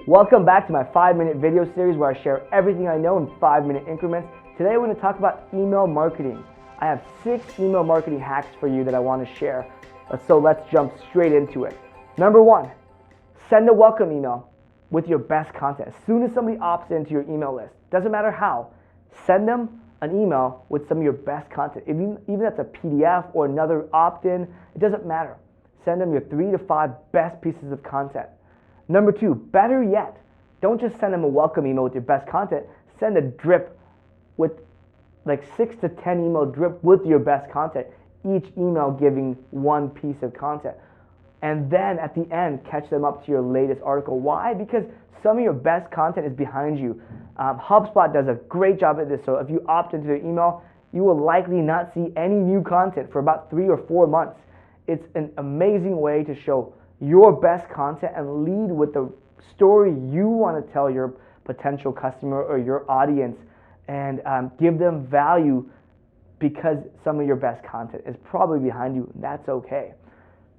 Welcome back to my 5-minute video series where I share everything I know in 5-minute increments. Today we're going to talk about email marketing. I have 6 email marketing hacks for you that I want to share. So let's jump straight into it. Number 1, send a welcome email with your best content. As soon as somebody opts into your email list, doesn't matter how, send them an email with some of your best content. Even that's a PDF or another opt-in, it doesn't matter. Send them your 3 to 5 best pieces of content. Number 2, better yet, don't just send them a welcome email with your best content. Send a drip with like 6 to 10 email drip with your best content, each email giving one piece of content. And then at the end, catch them up to your latest article. Why? Because some of your best content is behind you. HubSpot does a great job at this. So if you opt into their email, you will likely not see any new content for about 3 or 4 months. It's an amazing way to show your best content and lead with the story you want to tell your potential customer or your audience, and give them value because some of your best content is probably behind you. That's okay.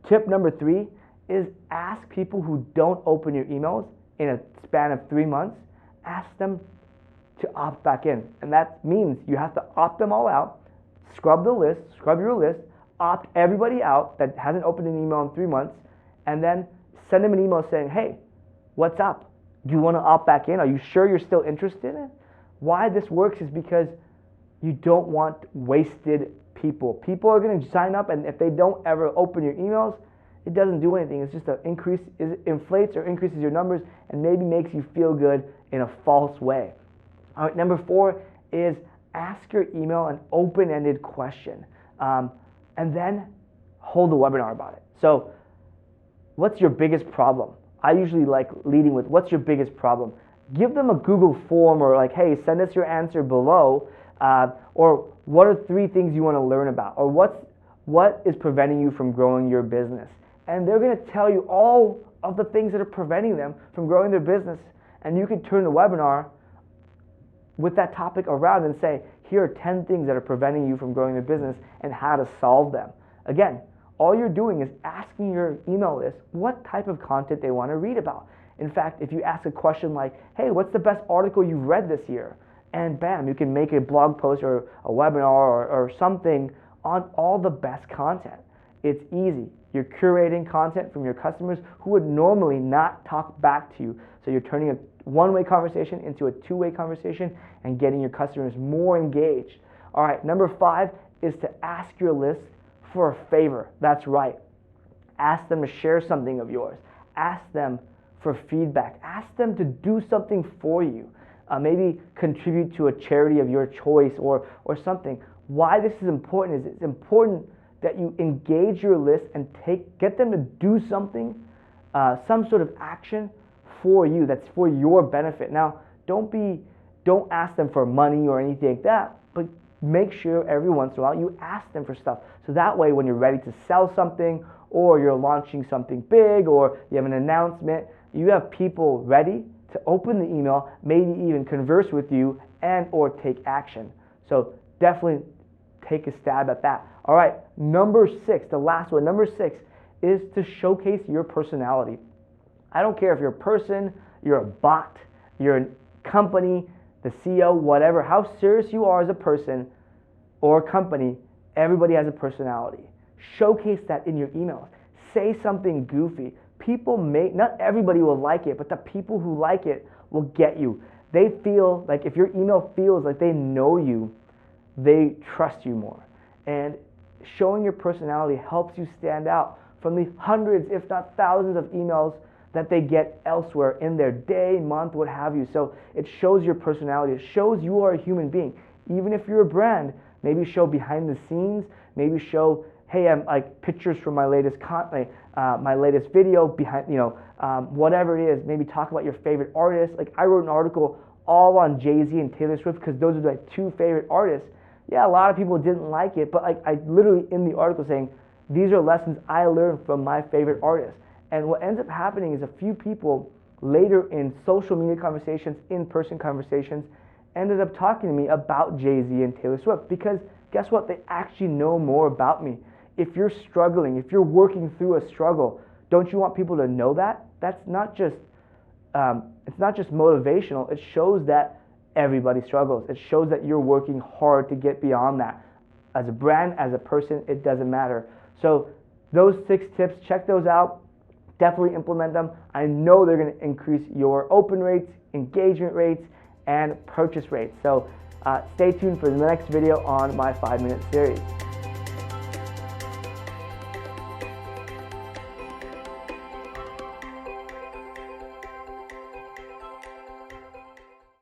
Tip number 3 is ask people who don't open your emails in a span of 3 months, ask them to opt back in. And that means you have to opt them all out, scrub your list, opt everybody out that hasn't opened an email in 3 months, and then send them an email saying, hey, what's up? Do you want to opt back in? Are you sure you're still interested in it? Why this works is because you don't want wasted people. People are going to sign up, and if they don't ever open your emails, it doesn't do anything. It's just it inflates or increases your numbers and maybe makes you feel good in a false way. All right, number 4 is ask your email an open-ended question, and then hold a webinar about it. So, what's your biggest problem? I usually like leading with, what's your biggest problem? Give them a Google form, or like, hey, send us your answer below, or what are 3 things you want to learn about, or what is preventing you from growing your business? And they're going to tell you all of the things that are preventing them from growing their business, and you can turn the webinar with that topic around and say, here are 10 things that are preventing you from growing your business and how to solve them. Again, all you're doing is asking your email list what type of content they want to read about. In fact, if you ask a question like, hey, what's the best article you've read this year? And bam, you can make a blog post or a webinar or something on all the best content. It's easy. You're curating content from your customers who would normally not talk back to you. So you're turning a one-way conversation into a two-way conversation and getting your customers more engaged. All right, number 5 is to ask your list for a favor. That's right. Ask them to share something of yours. Ask them for feedback. Ask them to do something for you. Maybe contribute to a charity of your choice or something. Why this is important is it's important that you engage your list and get them to do something, some sort of action for you that's for your benefit. Now, don't ask them for money or anything like that, but make sure every once in a while you ask them for stuff. So that way when you're ready to sell something, or you're launching something big, or you have an announcement, you have people ready to open the email, maybe even converse with you and or take action. So definitely take a stab at that. All right, number 6, the last one. Number 6 is to showcase your personality. I don't care if you're a person, you're a bot, you're a company, the CEO, whatever, how serious you are as a person or a company, everybody has a personality. Showcase that in your emails. Say something goofy. Not everybody will like it, but the people who like it will get you. They feel like if your email feels like they know you, they trust you more. And showing your personality helps you stand out from the hundreds, if not thousands of emails that they get elsewhere in their day, month, what have you. So it shows your personality. It shows you are a human being. Even if you're a brand, maybe show behind the scenes, maybe show, hey, I'm like pictures from my latest my latest video behind, whatever it is. Maybe talk about your favorite artists. Like I wrote an article all on Jay-Z and Taylor Swift because those are my 2 favorite artists. Yeah, a lot of people didn't like it, but I literally in the article saying, these are lessons I learned from my favorite artists. And what ends up happening is a few people later in social media conversations, in-person conversations, ended up talking to me about Jay-Z and Taylor Swift because guess what? They actually know more about me. If you're struggling, if you're working through a struggle, don't you want people to know that? That's not just it's not just motivational, it shows that everybody struggles. It shows that you're working hard to get beyond that. As a brand, as a person, it doesn't matter. So those 6 tips, check those out. Definitely implement them. I know they're going to increase your open rates, engagement rates, and purchase rates. So stay tuned for the next video on my 5-minute series.